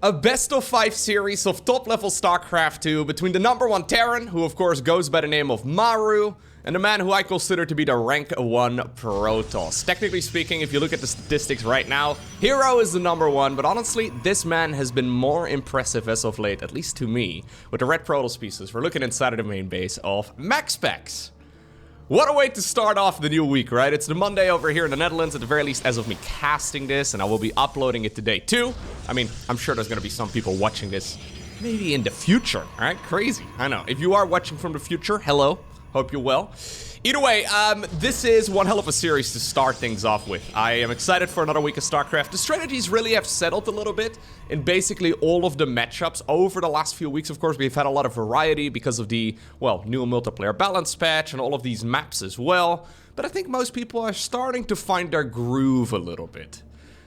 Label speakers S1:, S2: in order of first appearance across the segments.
S1: A best-of-5 series of top-level StarCraft 2 between the #1 Terran, who of course goes by the name of Maru, and the man who I consider to be the rank 1 Protoss. Technically speaking, if you look at the statistics right now, Hero is the #1, but honestly, this man has been more impressive as of late, at least to me, with the red Protoss pieces. We're looking inside of the main base of MaxPax. What a way to start off the new week, right? It's the Monday over here in the Netherlands, at the very least as of me casting this, and I will be uploading it today too. I mean, I'm sure there's gonna be some people watching this maybe in the future, alright? Crazy, I know. If you are watching from the future, hello, hope you're well. Either way, this is one hell of a series to start things off with. I am excited for another week of StarCraft. The strategies really have settled a little bit in basically all of the matchups over the last few weeks. Of course, we've had a lot of variety because of the, well, new multiplayer balance patch and all of these maps as well. But I think most people are starting to find their groove a little bit.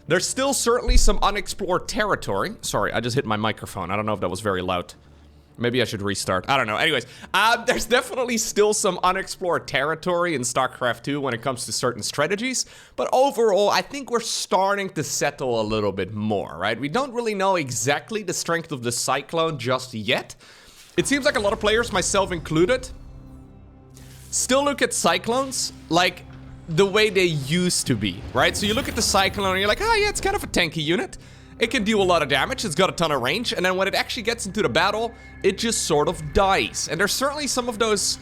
S1: There's still certainly some unexplored territory. Sorry, I just hit my microphone. I don't know if that was very loud. Maybe I should restart. I don't know. Anyways, there's definitely still some unexplored territory in StarCraft 2 when it comes to certain strategies. But overall, I think we're starting to settle a little bit more, right? We don't really know exactly the strength of the Cyclone just yet. It seems like a lot of players, myself included, still look at Cyclones like the way they used to be, right? So you look at the Cyclone and you're like, oh yeah, it's kind of a tanky unit. It can do a lot of damage, it's got a ton of range, and then when it actually gets into the battle, it just sort of dies. And there's certainly some of those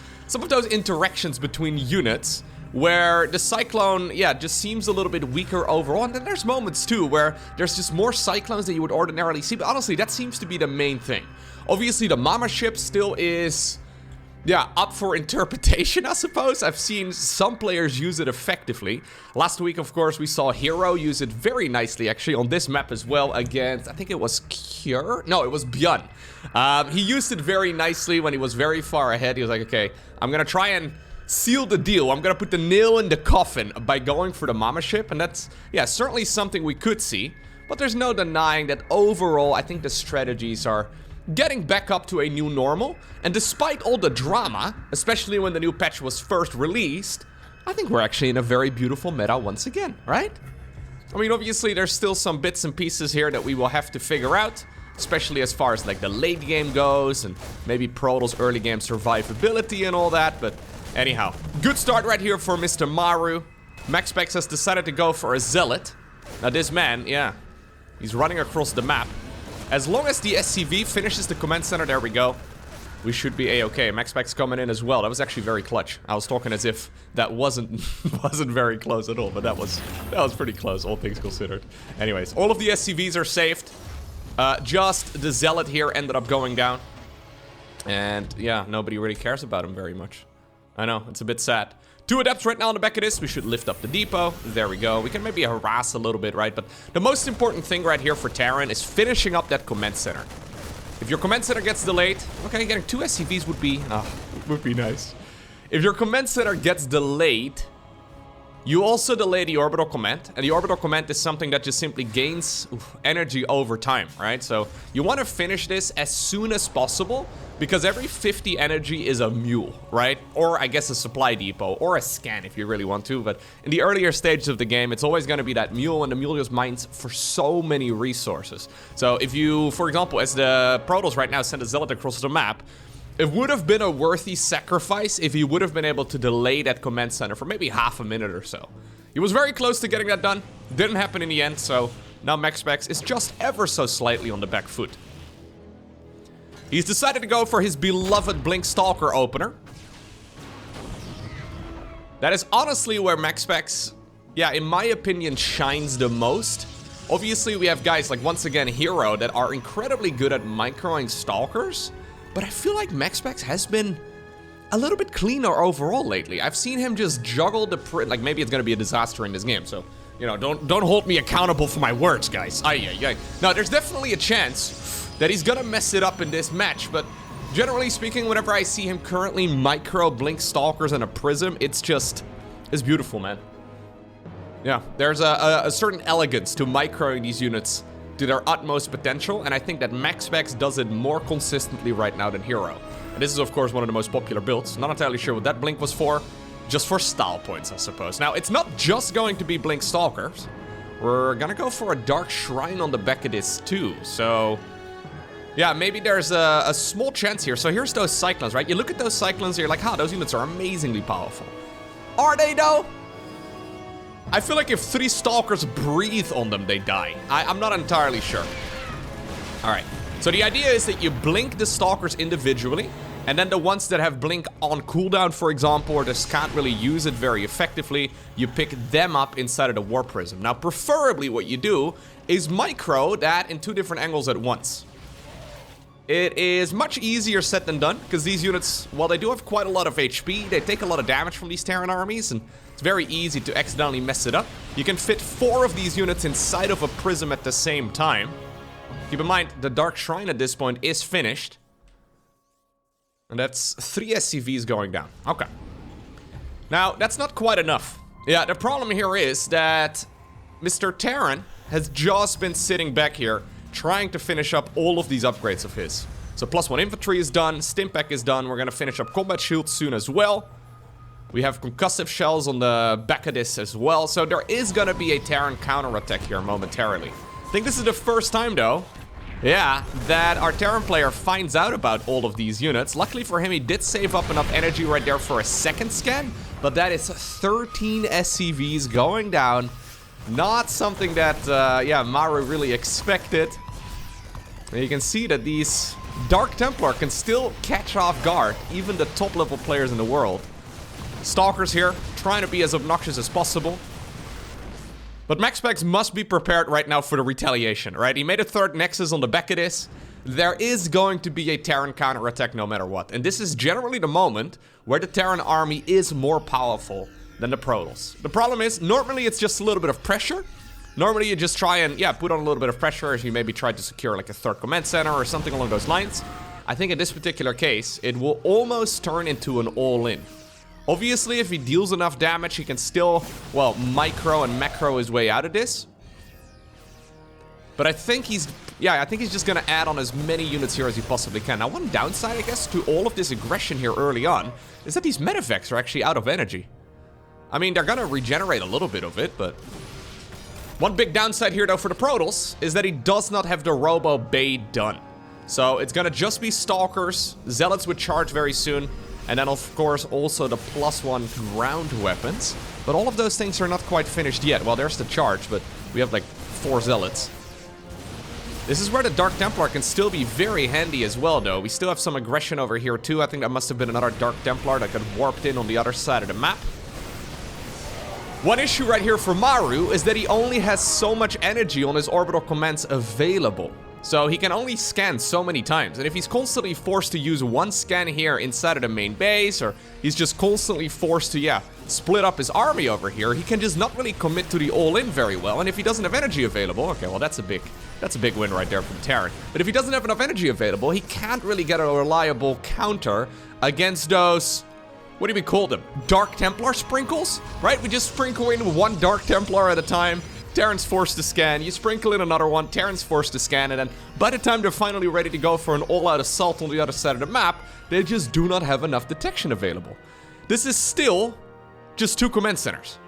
S1: interactions between units where the Cyclone, yeah, just seems a little bit weaker overall. And then there's moments too where there's just more Cyclones than you would ordinarily see, but honestly, that seems to be the main thing. Obviously, the Mama ship still is, yeah, up for interpretation, I suppose. I've seen some players use it effectively. Last week, of course, we saw Hero use it very nicely, actually, on this map as well against, I think it was Cure? No, it was Bjorn. He used it very nicely when he was very far ahead. He was like, okay, I'm gonna try and seal the deal. I'm gonna put the nail in the coffin by going for the Mama ship, and that's, yeah, certainly something we could see. But there's no denying that overall, I think the strategies are getting back up to a new normal, and despite all the drama, especially when the new patch was first released, I think we're actually in a very beautiful meta once again, right? I mean, obviously there's still some bits and pieces here that we will have to figure out, especially as far as like the late game goes, and maybe Protoss early game survivability and all that, but anyhow, good start right here for Mr. Maru. MaxPax has decided to go for a Zealot. Now this man, yeah, he's running across the map. As long as the SCV finishes the command center, there we go. We should be a-okay. MaxPax coming in as well. That was actually very clutch. I was talking as if that wasn't very close at all, but that was pretty close, all things considered. Anyways, all of the SCVs are saved. Just the Zealot here ended up going down. And yeah, nobody really cares about him very much. I know, it's a bit sad. 2 adepts right now on the back of this. We should lift up the depot. There we go. We can maybe harass a little bit, right? But the most important thing right here for Terran is finishing up that command center. If your command center gets delayed, okay, getting 2 SCVs would be nice. If your command center gets delayed, you also delay the orbital command, and the orbital command is something that just simply gains energy over time, right? So you want to finish this as soon as possible, because every 50 energy is a mule, right? Or I guess a supply depot, or a scan if you really want to, but in the earlier stages of the game, it's always going to be that mule, and the mule just mines for so many resources. So if you, for example, as the Protoss right now send a Zealot across the map, it would have been a worthy sacrifice if he would have been able to delay that command center for maybe half a minute or so. He was very close to getting that done. Didn't happen in the end, so now MaxPax is just ever so slightly on the back foot. He's decided to go for his beloved Blink Stalker opener. That is honestly where MaxPax, yeah, in my opinion, shines the most. Obviously, we have guys like, once again, Hero, that are incredibly good at microing Stalkers. But I feel like MaxPax has been a little bit cleaner overall lately. I've seen him just juggle the like, maybe it's gonna be a disaster in this game, so, you know, don't hold me accountable for my words, guys. No, there's definitely a chance that he's gonna mess it up in this match, but generally speaking, whenever I see him currently micro Blink Stalkers and a Prism, it's beautiful, man. Yeah, there's a certain elegance to microing these units to their utmost potential, and I think that MaxPax does it more consistently right now than Hero. And this is, of course, one of the most popular builds. Not entirely sure what that Blink was for. Just for style points, I suppose. Now, it's not just going to be Blink Stalkers. We're gonna go for a Dark Shrine on the back of this too, so... Yeah, maybe there's a small chance here. So here's those Cyclones, right? You look at those Cyclones, you're like, those units are amazingly powerful. Are they, though? I feel like if 3 Stalkers breathe on them, they die. I'm not entirely sure. Alright, so the idea is that you blink the Stalkers individually, and then the ones that have blink on cooldown, for example, or just can't really use it very effectively, you pick them up inside of the War Prism. Now, preferably what you do is micro that in 2 different angles at once. It is much easier said than done, because these units, while they do have quite a lot of HP, they take a lot of damage from these Terran armies, and it's very easy to accidentally mess it up. You can fit 4 of these units inside of a prism at the same time. Keep in mind, the Dark Shrine at this point is finished. And that's 3 SCVs going down. Okay. Now, that's not quite enough. Yeah, the problem here is that Mr. Terran has just been sitting back here trying to finish up all of these upgrades of his. So +1 infantry is done, Stimpack is done, we're gonna finish up combat shields soon as well. We have concussive shells on the back of this as well, so there is gonna be a Terran counterattack here momentarily. I think this is the first time though, yeah, that our Terran player finds out about all of these units. Luckily for him, he did save up enough energy right there for a second scan, but that is 13 SCVs going down. Not something that, yeah, Maru really expected. And you can see that these Dark Templar can still catch off guard even the top level players in the world. Stalkers here, trying to be as obnoxious as possible. But MaxPax must be prepared right now for the retaliation, right? He made a 3rd Nexus on the back of this. There is going to be a Terran counterattack no matter what. And this is generally the moment where the Terran army is more powerful than the Protoss. The problem is, normally it's just a little bit of pressure. Normally you just try and, yeah, put on a little bit of pressure as you maybe try to secure like a 3rd command center or something along those lines. I think in this particular case, it will almost turn into an all-in. Obviously, if he deals enough damage, he can still, well, micro and macro his way out of this. But I think he's, yeah, I think he's just gonna add on as many units here as he possibly can. Now, one downside, I guess, to all of this aggression here early on is that these medevacs are actually out of energy. I mean, they're gonna regenerate a little bit of it, but... One big downside here, though, for the Protoss is that he does not have the Robo Bay done. So it's gonna just be Stalkers, Zealots with charge very soon, and then, of course, also the +1 ground weapons. But all of those things are not quite finished yet. Well, there's the charge, but we have, like, 4 Zealots. This is where the Dark Templar can still be very handy as well, though. We still have some aggression over here, too. I think that must have been another Dark Templar that got warped in on the other side of the map. One issue right here for Maru is that he only has so much energy on his orbital commands available. So he can only scan so many times. And if he's constantly forced to use one scan here inside of the main base, or he's just constantly forced to, yeah, split up his army over here, he can just not really commit to the all-in very well. And if he doesn't have energy available, okay, well, that's a big win right there from Terran. But if he doesn't have enough energy available, he can't really get a reliable counter against those... What do we call them? Dark Templar sprinkles? Right? We just sprinkle in 1 Dark Templar at a time. Terran's forced to scan. You sprinkle in another one. Terran's forced to scan. And then by the time they're finally ready to go for an all-out assault on the other side of the map, they just do not have enough detection available. This is still just 2 command centers.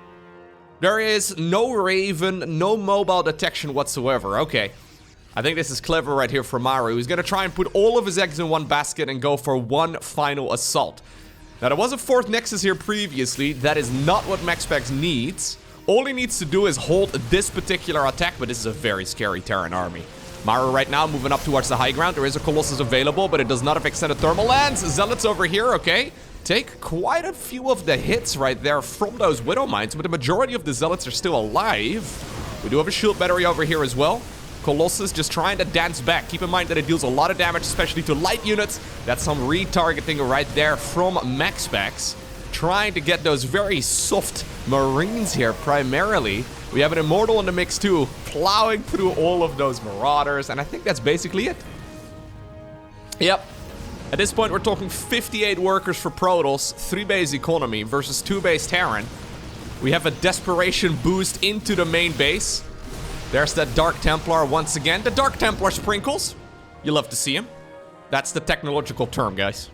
S1: There is no Raven, no mobile detection whatsoever. Okay. I think this is clever right here for Maru. He's going to try and put all of his eggs in one basket and go for one final assault. Now, there was a 4th Nexus here previously. That is not what MaxPax needs. All he needs to do is hold this particular attack, but this is a very scary Terran army. Maru right now moving up towards the high ground. There is a Colossus available, but it does not have extended thermal lance. Zealots over here, okay. Take quite a few of the hits right there from those Widow Mines, but the majority of the Zealots are still alive. We do have a shield battery over here as well. Colossus just trying to dance back. Keep in mind that it deals a lot of damage, especially to light units. That's some retargeting right there from MaxPax. Trying to get those very soft Marines here, primarily. We have an Immortal in the mix, too, plowing through all of those Marauders, and I think that's basically it. Yep. At this point, we're talking 58 workers for Protoss, 3 base economy versus 2 base Terran. We have a desperation boost into the main base. There's that Dark Templar once again. The Dark Templar sprinkles. You love to see him. That's the technological term, guys.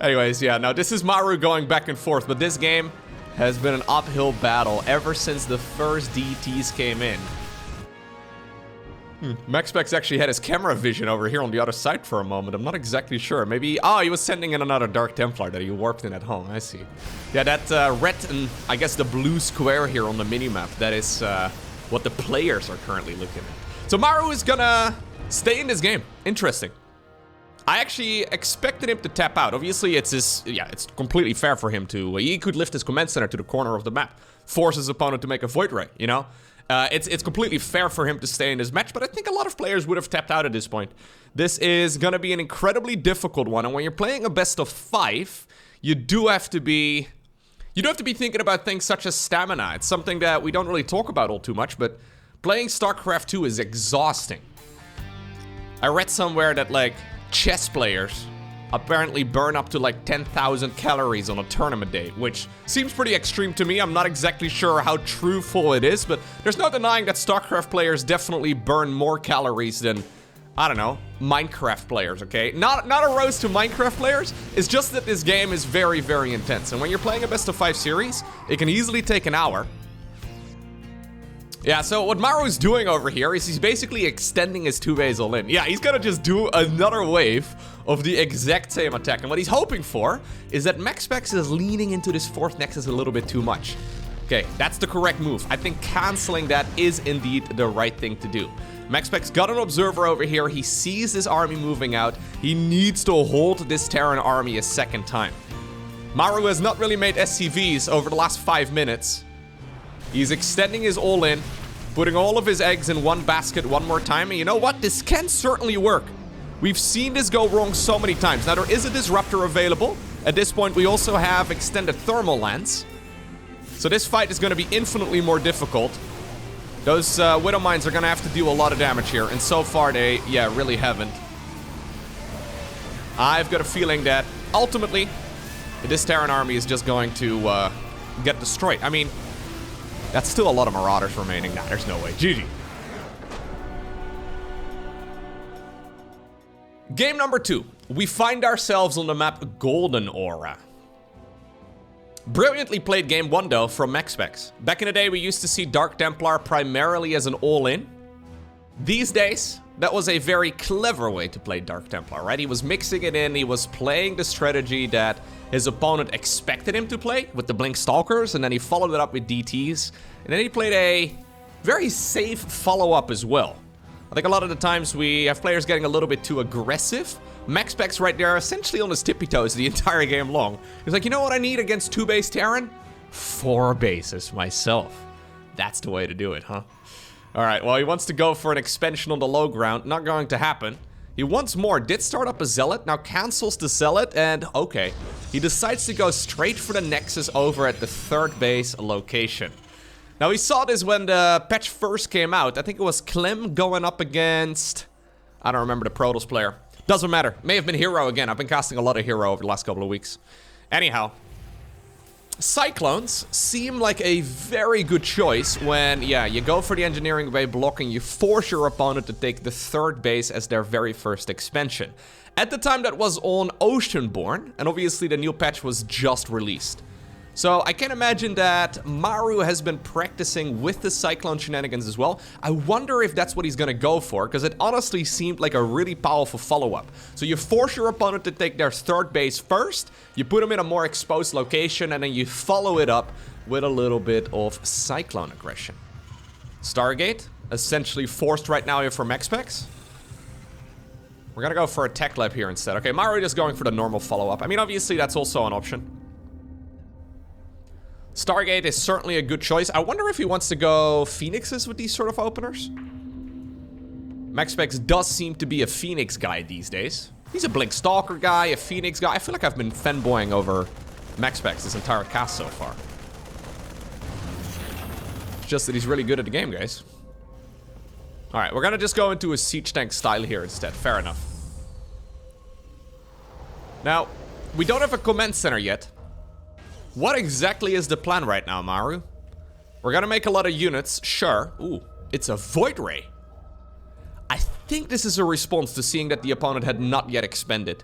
S1: Anyways, yeah, now this is Maru going back and forth, but this game, has been an uphill battle ever since the first DTs came in. MaxPax actually had his camera vision over here on the other side for a moment. I'm not exactly sure. Maybe... Oh, he was sending in another Dark Templar that he warped in at home. I see. Yeah, that red and I guess the blue square here on the minimap, that is what the players are currently looking at. So Maru is gonna stay in this game. Interesting. I actually expected him to tap out. Obviously, it's his... Yeah, it's completely fair for him to... he could lift his command center to the corner of the map. Force his opponent to make a Void Ray, you know? It's completely fair for him to stay in this match, but I think a lot of players would have tapped out at this point. This is gonna be an incredibly difficult one, and when you're playing a best-of-5, you do have to be... You do have to be thinking about things such as stamina. It's something that we don't really talk about all too much, but playing StarCraft 2 is exhausting. I read somewhere that, like, chess players apparently burn up to like 10,000 calories on a tournament day, which seems pretty extreme to me. I'm not exactly sure how truthful it is, but there's no denying that StarCraft players definitely burn more calories than, I don't know, Minecraft players, okay? Not a roast to Minecraft players, it's just that this game is very, very intense. And when you're playing a best-of-5 series, it can easily take an hour. Yeah, so what Maru's doing over here is he's basically extending his 2-base all-in. Yeah, he's gonna just do another wave of the exact same attack. And what he's hoping for is that MaxPax is leaning into this 4th Nexus a little bit too much. Okay, that's the correct move. I think canceling that is indeed the right thing to do. MaxPax got an observer over here. He sees his army moving out. He needs to hold this Terran army a second time. Maru has not really made SCVs over the last 5 minutes. He's extending his all-in, putting all of his eggs in one basket one more time. And you know what? This can certainly work. We've seen this go wrong so many times. Now, there is a disruptor available. At this point, we also have extended thermal lance. So this fight is going to be infinitely more difficult. Those Widow Mines are going to have to do a lot of damage here. And so far, they, yeah, really haven't. I've got a feeling that, ultimately, this Terran army is just going to get destroyed. I mean... That's still a lot of Marauders remaining. Nah, there's no way. GG. Game number 2. We find ourselves on the map Golden Aura. Brilliantly played game 1, though, from MaxPax. Back in the day, we used to see Dark Templar primarily as an all-in. These days, that was a very clever way to play Dark Templar, right? He was mixing it in, he was playing the strategy that his opponent expected him to play with the Blink Stalkers, and then he followed it up with DTs, and then he played a very safe follow-up as well. I think a lot of the times we have players getting a little bit too aggressive. MaxPax right there, essentially on his tippy toes the entire game long. He's like, you know what I need against 2-base Terran? 4 bases myself. That's the way to do it, huh? Alright, well, he wants to go for an expansion on the low ground. Not going to happen. He wants more. Did start up a Zealot. Now cancels the Zealot. And, okay. He decides to go straight for the Nexus over at the 3rd base location. Now, we saw this when the patch first came out. I think it was Clem going up against... I don't remember the Protoss player. Doesn't matter. May have been Hero again. I've been casting a lot of Hero over the last couple of weeks. Anyhow. Cyclones seem like a very good choice when, yeah, you go for the engineering way block and you force your opponent to take the 3rd base as their very first expansion. At the time, that was on Oceanborn, and obviously the new patch was just released. So I can imagine that Maru has been practicing with the Cyclone shenanigans as well. I wonder if that's what he's gonna go for, because it honestly seemed like a really powerful follow-up. So you force your opponent to take their 3rd base first, you put them in a more exposed location, and then you follow it up with a little bit of Cyclone aggression. Stargate, essentially forced right now here for MaxPax. We're gonna go for a tech lab here instead. Okay, Maru just going for the normal follow-up. I mean, obviously that's also an option. Stargate is certainly a good choice. I wonder if he wants to go Phoenixes with these sort of openers. MaxPax does seem to be a Phoenix guy these days. He's a Blink Stalker guy, a Phoenix guy. I feel like I've been fanboying over MaxPax this entire cast so far. It's just that he's really good at the game, guys. Alright, we're gonna just go into a siege tank style here instead. Fair enough. Now, we don't have a command center yet. What exactly is the plan right now, Maru? We're gonna make a lot of units, sure. Ooh, it's a Void Ray. I think this is a response to seeing that the opponent had not yet expended.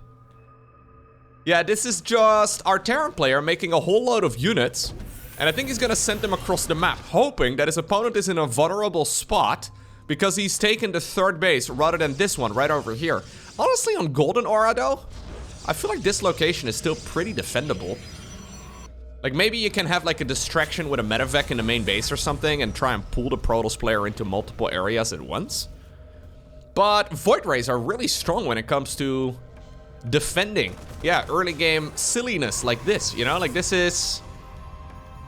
S1: Yeah, this is just our Terran player making a whole load of units And I think he's gonna send them across the map, hoping that his opponent is in a vulnerable spot because he's taken the third base rather than this one right over here. Honestly, on Golden Aura though, I feel like this location is still pretty defendable. Like maybe you can have like a distraction with a medevac in the main base or something and try and pull the Protoss player into multiple areas at once. But Void Rays are really strong when it comes to defending. Yeah, early game silliness like this, you know? Like this is,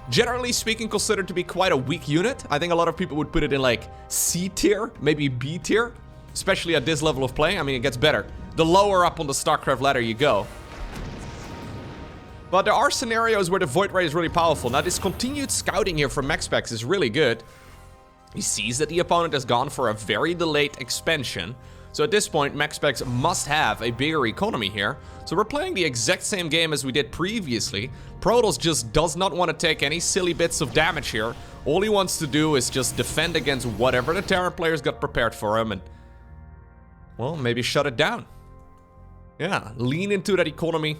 S1: generally speaking, considered to be quite a weak unit. I think a lot of people would put it in like C tier, maybe B tier. Especially at this level of play. I mean, it gets better the lower up on the StarCraft ladder you go. But there are scenarios where the Void Ray is really powerful. Now, this continued scouting here from MaxPax is really good. He sees that the opponent has gone for a very delayed expansion. So at this point, MaxPax must have a bigger economy here. So we're playing the exact same game as we did previously. Protoss just does not want to take any silly bits of damage here. All he wants to do is just defend against whatever the Terran players got prepared for him and, well, maybe shut it down. Yeah, lean into that economy.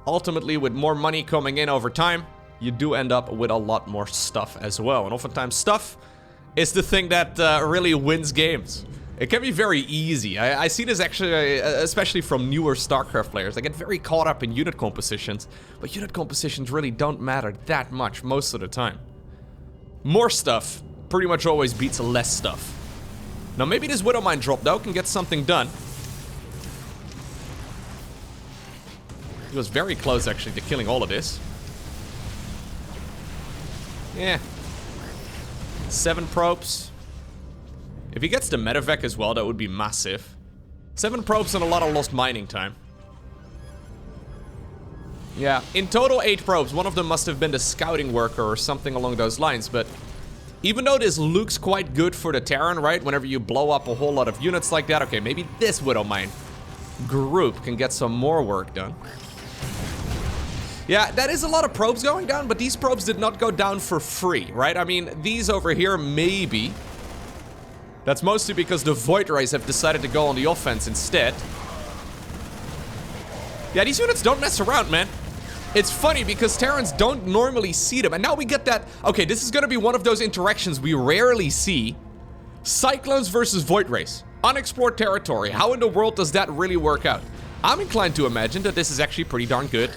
S1: Ultimately, with more money coming in over time, you do end up with a lot more stuff as well. And oftentimes, stuff is the thing that really wins games. It can be very easy. I see this actually, especially from newer StarCraft players. They get very caught up in unit compositions, but unit compositions really don't matter that much most of the time. More stuff pretty much always beats less stuff. Now maybe this Widow Mine drop though can get something done. He was very close actually to killing all of this. Yeah. 7 probes. If he gets the medevac as well, that would be massive. 7 probes and a lot of lost mining time. Yeah, in total 8 probes. One of them must have been the scouting worker or something along those lines, but even though this looks quite good for the Terran, right? Whenever you blow up a whole lot of units like that, okay, maybe this Widow Mine group can get some more work done. Yeah, that is a lot of probes going down, but these probes did not go down for free, right? I mean, these over here, maybe. That's mostly because the Void Rays have decided to go on the offense instead. Yeah, these units don't mess around, man. It's funny because Terrans don't normally see them, and now we get that. Okay, this is gonna be one of those interactions we rarely see. Cyclones versus Void Rays. Unexplored territory. How in the world does that really work out? I'm inclined to imagine that this is actually pretty darn good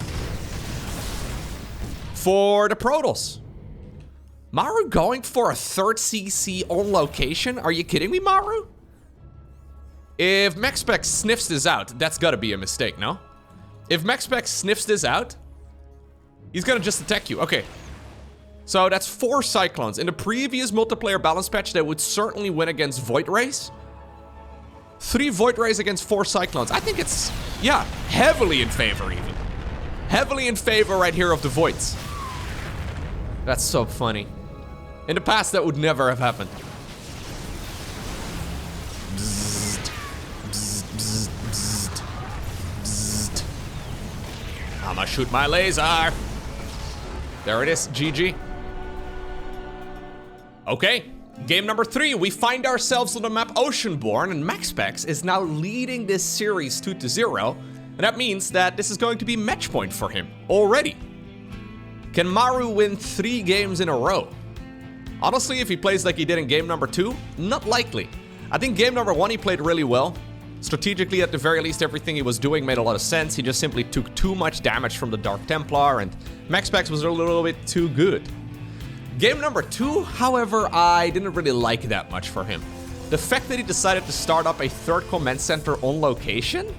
S1: for the Protoss. Maru going for a 3rd CC on location? Are you kidding me, Maru? If MaxPax sniffs this out, that's gotta be a mistake, no? If MaxPax sniffs this out, he's gonna just attack you. Okay. So that's 4 Cyclones. In the previous multiplayer balance patch, they would certainly win against Void Rays. 3 Void Rays against 4 Cyclones. I think it's, yeah, heavily in favor even. Heavily in favor right here of the Voids. That's so funny. In the past, that would never have happened. Bzzzt, bzzzt, bzzzt, bzzzt, bzzzt. I'ma shoot my laser. There it is, GG. Okay, game number 3. We find ourselves on the map Oceanborn, and MaxPax is now leading this series 2-0. And that means that this is going to be match point for him already. Can Maru win 3 games in a row? Honestly, if he plays like he did in game number 2, not likely. I think game number 1 he played really well. Strategically, at the very least, everything he was doing made a lot of sense. He just simply took too much damage from the Dark Templar, and MaxPax was a little bit too good. Game number 2, however, I didn't really like that much for him. The fact that he decided to start up a 3rd command center on location?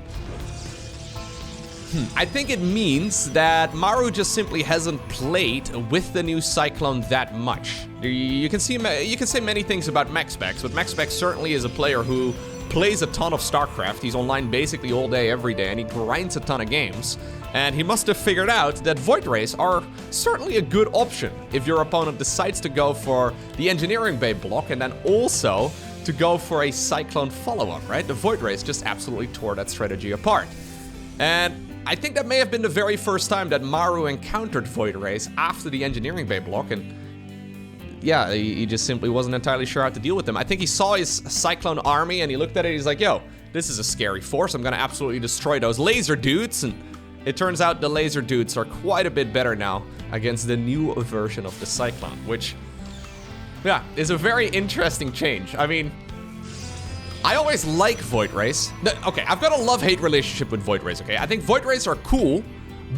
S1: I think it means that Maru just simply hasn't played with the new Cyclone that much. You can say many things about MaxPax, but MaxPax certainly is a player who plays a ton of StarCraft. He's online basically all day, every day, and he grinds a ton of games. And he must have figured out that Void Rays are certainly a good option if your opponent decides to go for the Engineering Bay block and then also to go for a Cyclone follow-up, right? The Void Rays just absolutely tore that strategy apart. And I think that may have been the very first time that Maru encountered Void Rays after the Engineering Bay block, and yeah, he just simply wasn't entirely sure how to deal with them. I think he saw his Cyclone army and he looked at it, he's like, yo, this is a scary force, I'm gonna absolutely destroy those laser dudes, and it turns out the laser dudes are quite a bit better now against the new version of the Cyclone, which, yeah, is a very interesting change. I mean, I always like Void Rays. Okay, I've got a love-hate relationship with Void Rays, okay? I think Void Rays are cool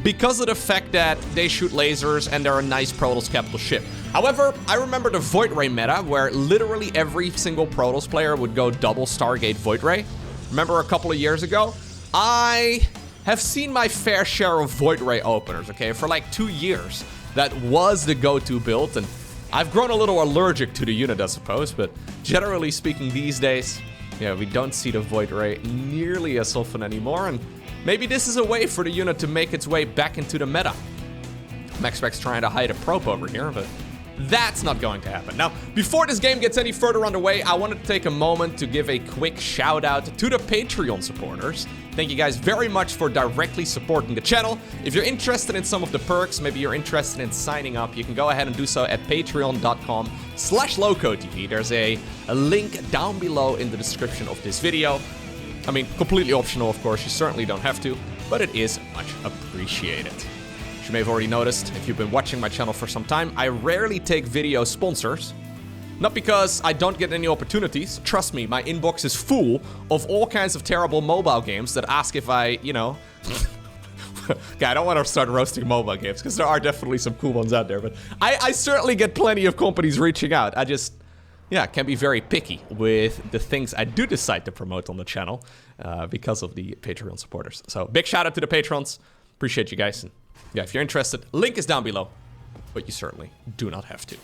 S1: because of the fact that they shoot lasers and they're a nice Protoss capital ship. However, I remember the Void Ray meta where literally every single Protoss player would go double Stargate Void Ray. Remember a couple of years ago? I have seen my fair share of Void Ray openers, okay? For like 2 years, that was the go-to build, and I've grown a little allergic to the unit, I suppose, but generally speaking these days, yeah, we don't see the Void Ray nearly as often anymore, and maybe this is a way for the unit to make its way back into the meta. MaxPax trying to hide a probe over here, but that's not going to happen. Now, before this game gets any further underway, I wanted to take a moment to give a quick shout out to the Patreon supporters. Thank you guys very much for directly supporting the channel. If you're interested in some of the perks, maybe you're interested in signing up, you can go ahead and do so at patreon.com/LowkoTV. There's a link down below in the description of this video. I mean, completely optional, of course, you certainly don't have to, but it is much appreciated. As you may have already noticed, if you've been watching my channel for some time, I rarely take video sponsors. Not because I don't get any opportunities, trust me, my inbox is full of all kinds of terrible mobile games that ask if I, you know... Okay, I don't want to start roasting mobile games, because there are definitely some cool ones out there, but I certainly get plenty of companies reaching out. I just... yeah, can be very picky with the things I do decide to promote on the channel because of the Patreon supporters. So big shout out to the patrons. Appreciate you guys. And yeah, if you're interested, link is down below, but you certainly do not have to.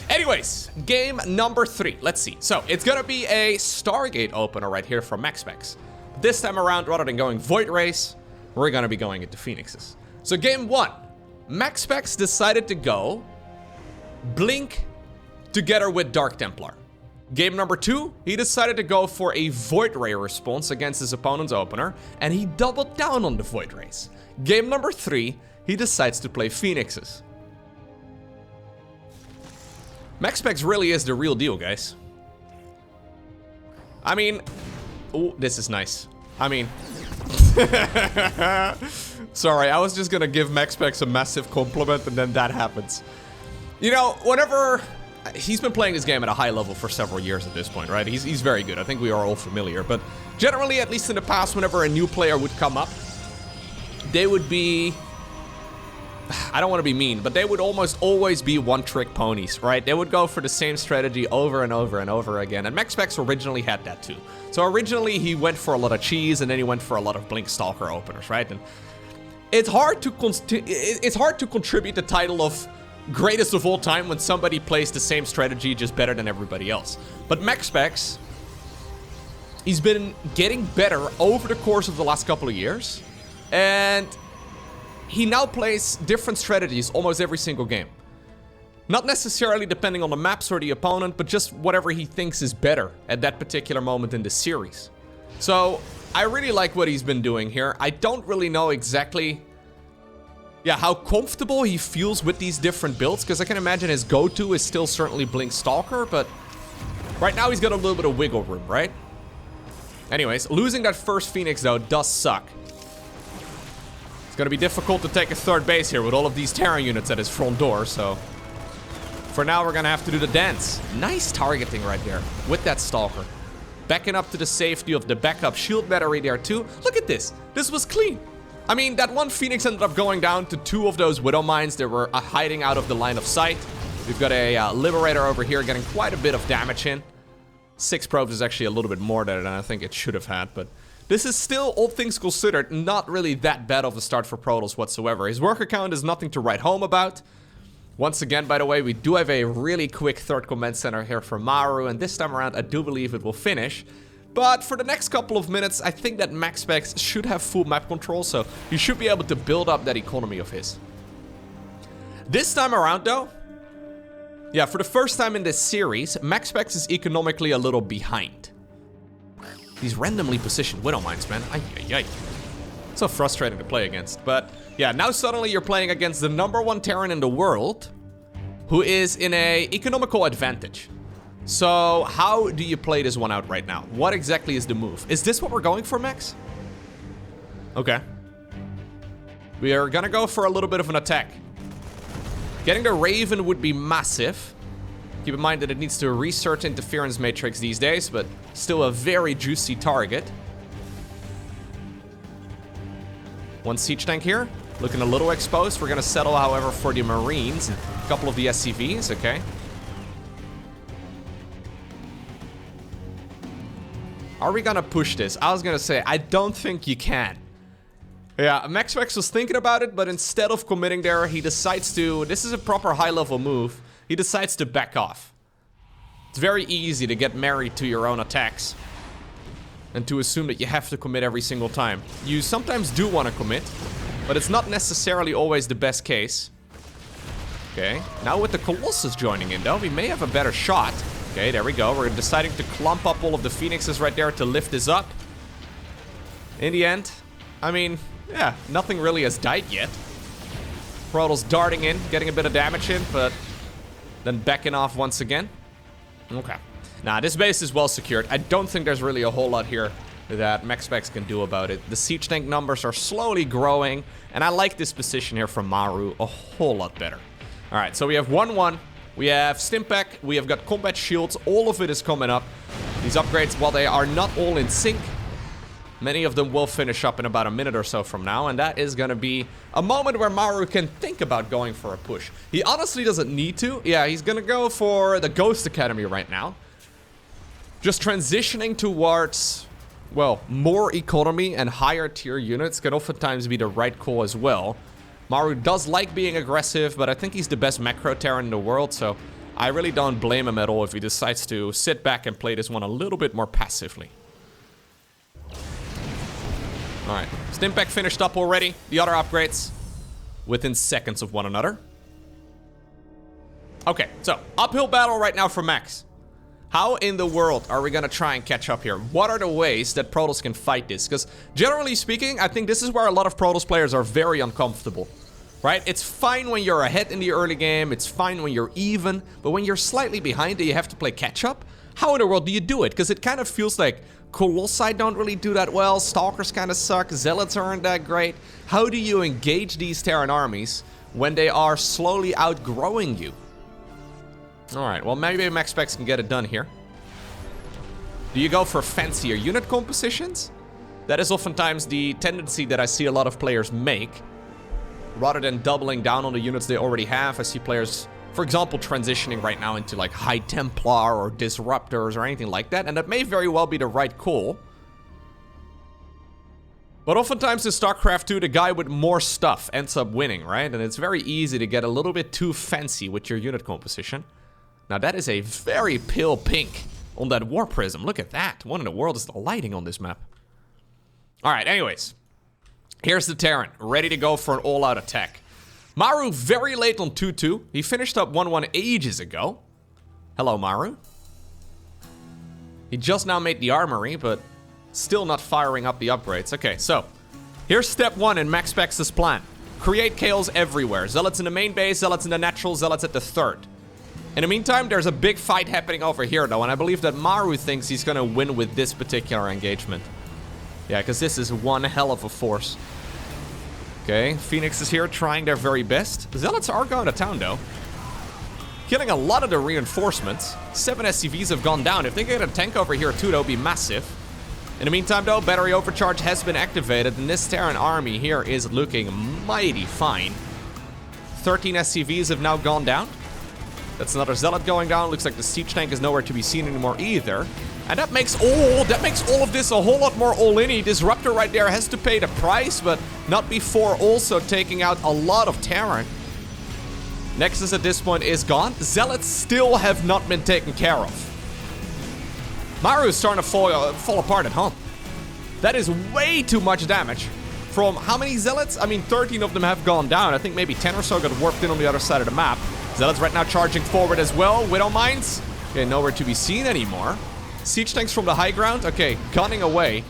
S1: Anyways, game number 3. Let's see. So it's going to be a Stargate opener right here from MaxPax. This time around, rather than going Void Rays, we're going to be going into Phoenixes. So game 1, MaxPax decided to go Blink together with Dark Templar. Game number 2, he decided to go for a Void Ray response against his opponent's opener, and he doubled down on the Void Rays. Game number 3, he decides to play Phoenixes. MaxPax really is the real deal, guys. I mean... oh, this is nice. I mean... sorry, I was just gonna give MaxPax a massive compliment, and then that happens. You know, whenever... he's been playing this game at a high level for several years at this point, right? He's very good. I think we are all familiar. But generally, at least in the past, whenever a new player would come up, they would be... I don't want to be mean, but they would almost always be one-trick ponies, right? They would go for the same strategy over and over and over again. And MaxPax originally had that too. So originally, he went for a lot of cheese, and then he went for a lot of Blink Stalker openers, right? And it's hard to contribute the title of greatest of all time when somebody plays the same strategy just better than everybody else. But MaxPax, he's been getting better over the course of the last couple of years, and he now plays different strategies almost every single game. Not necessarily depending on the maps or the opponent, but just whatever he thinks is better at that particular moment in the series. So I really like what he's been doing here. I don't really know exactly... yeah, how comfortable he feels with these different builds, because I can imagine his go-to is still certainly Blink Stalker, but right now he's got a little bit of wiggle room, right? Anyways, losing that first Phoenix, though, does suck. It's gonna be difficult to take a third base here with all of these Terran units at his front door, so... for now, we're gonna have to do the dance. Nice targeting right there with that Stalker. Backing up to the safety of the backup shield battery there, too. Look at this. This was clean. I mean, that one Phoenix ended up going down to 2 of those Widow Mines that were hiding out of the line of sight. We've got a Liberator over here getting quite a bit of damage in. 6 probes is actually a little bit more than I think it should have had, but this is still, all things considered, not really that bad of a start for Protoss whatsoever. His worker count is nothing to write home about. Once again, by the way, we do have a really quick third command center here for Maru, and this time around, I do believe it will finish. But for the next couple of minutes, I think that MaxPax should have full map control, so you should be able to build up that economy of his. This time around, though, yeah, for the first time in this series, MaxPax is economically a little behind. These randomly positioned Widow Mines, man. Ay, ay, ay. So frustrating to play against. But yeah, now suddenly you're playing against the #1 Terran in the world, who is in a economical advantage. So how do you play this one out right now? What exactly is the move? Is this what we're going for, Max? Okay. We are gonna go for a little bit of an attack. Getting the Raven would be massive. Keep in mind that it needs to research interference matrix these days, but still a very juicy target. One siege tank here. Looking a little exposed. We're going to settle, however, for the Marines. A couple of the SCVs, okay. Are we going to push this? I was going to say, I don't think you can. Yeah, MaxPax was thinking about it, but instead of committing there, he decides to... This is a proper high-level move. He decides to back off. It's very easy to get married to your own attacks. And to assume that you have to commit every single time. You sometimes do want to commit, but it's not necessarily always the best case. Okay, now with the Colossus joining in though, we may have a better shot. Okay, there we go. We're deciding to clump up all of the Phoenixes right there to lift this up. In the end, I mean, yeah, nothing really has died yet. Protoss darting in, getting a bit of damage in, but then backing off once again. Okay. Nah, this base is well secured. I don't think there's really a whole lot here that MaxPax can do about it. The siege tank numbers are slowly growing, and I like this position here from Maru a whole lot better. All right, so we have 1-1. We have Stimpack, we have got combat shields, all of it is coming up. These upgrades, while they are not all in sync, many of them will finish up in about a minute or so from now, and that is gonna be a moment where Maru can think about going for a push. He honestly doesn't need to. Yeah, he's gonna go for the Ghost Academy right now. Just transitioning towards, well, more economy and higher tier units can oftentimes be the right call as well. Maru does like being aggressive, but I think he's the best macro Terran in the world, so I really don't blame him at all if he decides to sit back and play this one a little bit more passively. Alright, Stimpack finished up already. The other upgrades within seconds of one another. Okay, so uphill battle right now for Max. How in the world are we gonna try and catch up here? What are the ways that Protoss can fight this? Because generally speaking, I think this is where a lot of Protoss players are very uncomfortable. Right? It's fine when you're ahead in the early game, it's fine when you're even, but when you're slightly behind and you have to play catch up, how in the world do you do it? Because it kind of feels like Colossi don't really do that well, Stalkers kind of suck, Zealots aren't that great. How do you engage these Terran armies when they are slowly outgrowing you? Alright, well maybe MaxPax can get it done here. Do you go for fancier unit compositions? That is oftentimes the tendency that I see a lot of players make. Rather than doubling down on the units they already have, I see players, for example, transitioning right now into like High Templar or Disruptors or anything like that, and that may very well be the right call. But oftentimes in StarCraft 2, the guy with more stuff ends up winning, right? And it's very easy to get a little bit too fancy with your unit composition. Now that is a very pale pink on that War Prism. Look at that. What in the world is the lighting on this map? Alright, anyways. Here's the Terran, ready to go for an all-out attack. Maru very late on 2-2. He finished up 1-1 ages ago. Hello, Maru. He just now made the armory, but still not firing up the upgrades. Okay, so here's step 1 in MaxPax's plan. Create chaos everywhere. Zealots in the main base, Zealots in the natural, Zealots at the third. In the meantime, there's a big fight happening over here, though, and I believe that Maru thinks he's gonna win with this particular engagement. Yeah, because this is one hell of a force. Okay, Phoenix is here trying their very best. Zealots are going to town, though. Killing a lot of the reinforcements. 7 SCVs have gone down. If they get a tank over here, too, that would be massive. In the meantime, though, battery overcharge has been activated, and this Terran army here is looking mighty fine. 13 SCVs have now gone down. That's another Zealot going down. Looks like the siege tank is nowhere to be seen anymore either. And that makes all of this a whole lot more all-in-y. Disruptor right there has to pay the price, but not before also taking out a lot of Terran. Nexus at this point is gone. Zealots still have not been taken care of. Maru is starting to fall apart at home. That is way too much damage. From how many Zealots? I mean, 13 of them have gone down. I think maybe 10 or so got warped in on the other side of the map. Zealots right now charging forward as well. Widow Mines, okay, nowhere to be seen anymore. Siege tanks from the high ground, okay, gunning away.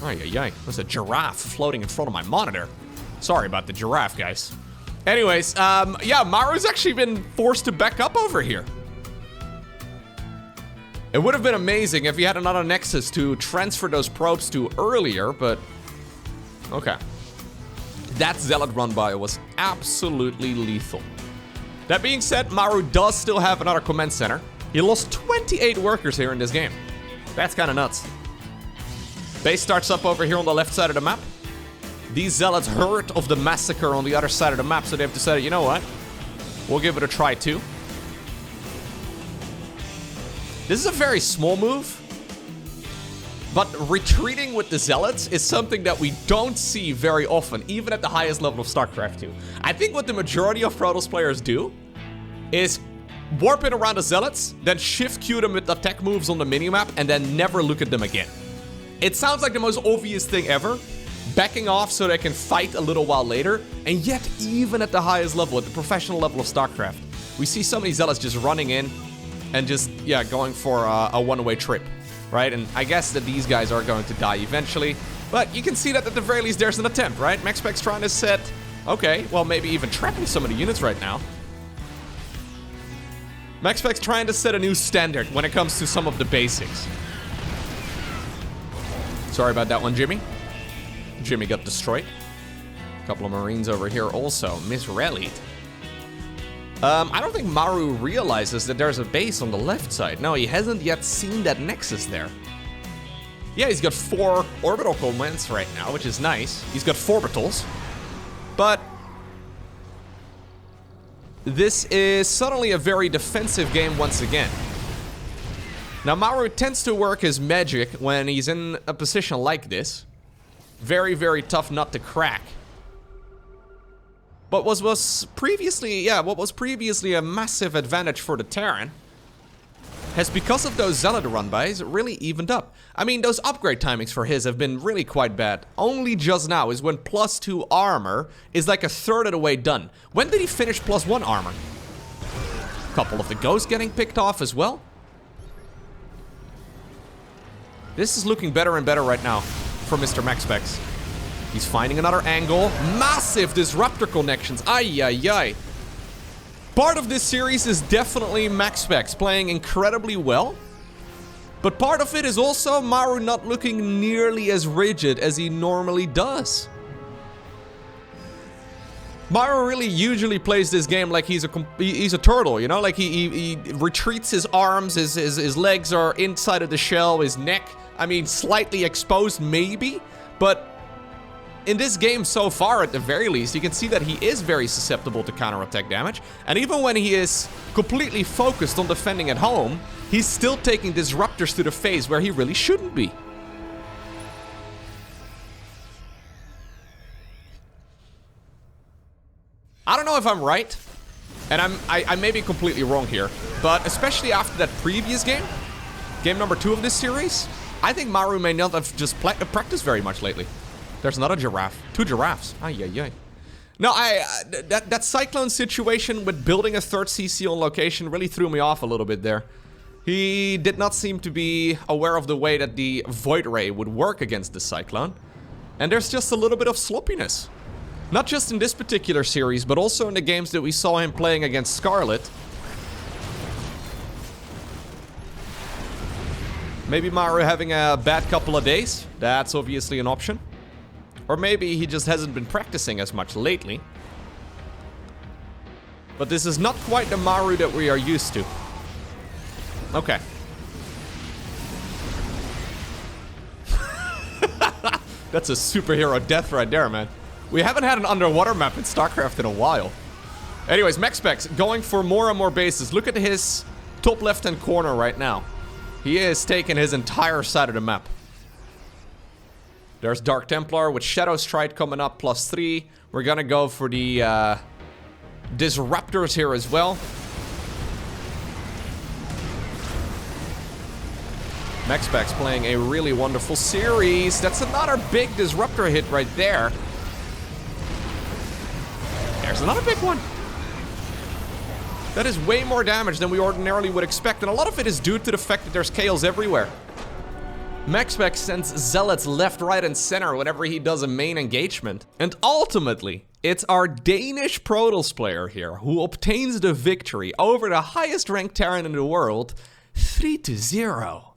S1: Ay. There's a giraffe floating in front of my monitor. Sorry about the giraffe, guys. Anyways, yeah, Maru's actually been forced to back up over here. It would have been amazing if he had another Nexus to transfer those probes to earlier, but okay. That Zealot run by was absolutely lethal. That being said, Maru does still have another command center. He lost 28 workers here in this game. That's kind of nuts. Base starts up over here on the left side of the map. These zealots heard of the massacre on the other side of the map, so they've decided, you know what? We'll give it a try too. This is a very small move. But retreating with the zealots is something that we don't see very often, even at the highest level of StarCraft 2. I think what the majority of Protoss players do is warp it around the zealots, then shift Q them with attack moves on the minimap, and then never look at them again. It sounds like the most obvious thing ever, backing off so they can fight a little while later, and yet even at the highest level, at the professional level of StarCraft, we see so many zealots just running in and just, yeah, going for a one-way trip. Right, and I guess that these guys are going to die eventually. But you can see that at the very least there's an attempt, right? MaxPax trying to set... Okay, well maybe even trapping some of the units right now. MaxPax trying to set a new standard when it comes to some of the basics. Sorry about that one, Jimmy. Jimmy got destroyed. A couple of Marines over here also misrallied. I don't think Maru realizes that there's a base on the left side. No, he hasn't yet seen that nexus there. Yeah, he's got 4 orbital commands right now, which is nice. He's got 4 orbitals. But this is suddenly a very defensive game once again. Now, Maru tends to work his magic when he's in a position like this. Very, very tough nut to crack. But what was previously a massive advantage for the Terran has, because of those Zealot run-bys, really evened up. I mean, those upgrade timings for his have been really quite bad. Only just now is when +2 armor is like a third of the way done. When did he finish +1 armor? A couple of the ghosts getting picked off as well. This is looking better and better right now for Mr. MaxPax. He's finding another angle. Massive disruptor connections. Ay, ay, ay. Part of this series is definitely MaxPax playing incredibly well. But part of it is also Maru not looking nearly as rigid as he normally does. Maru really usually plays this game like he's a turtle, you know? Like he retreats his arms, his legs are inside of the shell, his neck, I mean, slightly exposed maybe, but in this game so far, at the very least, you can see that he is very susceptible to counterattack damage. And even when he is completely focused on defending at home, he's still taking disruptors to the face where he really shouldn't be. I don't know if I'm right, and I may be completely wrong here, but especially after that previous game, game number 2 of this series, I think Maru may not have just practiced very much lately. There's another giraffe. 2 giraffes. Ay, ay, ay. No, that Cyclone situation with building a 3rd CC on location really threw me off a little bit there. He did not seem to be aware of the way that the Void Ray would work against the Cyclone. And there's just a little bit of sloppiness. Not just in this particular series, but also in the games that we saw him playing against Scarlet. Maybe Maru having a bad couple of days. That's obviously an option. Or maybe he just hasn't been practicing as much lately. But this is not quite the Maru that we are used to. Okay. That's a superhero death right there, man. We haven't had an underwater map in StarCraft in a while. Anyways, MaxPax going for more and more bases. Look at his top left-hand corner right now. He is taking his entire side of the map. There's Dark Templar with Shadow Strike coming up, +3. We're gonna go for the Disruptors here as well. MaxPax playing a really wonderful series. That's another big Disruptor hit right there. There's another big one. That is way more damage than we ordinarily would expect, and a lot of it is due to the fact that there's chaos everywhere. MaxPax sends zealots left, right, and center whenever he does a main engagement. And ultimately, it's our Danish Protoss player here who obtains the victory over the highest ranked Terran in the world, 3-0.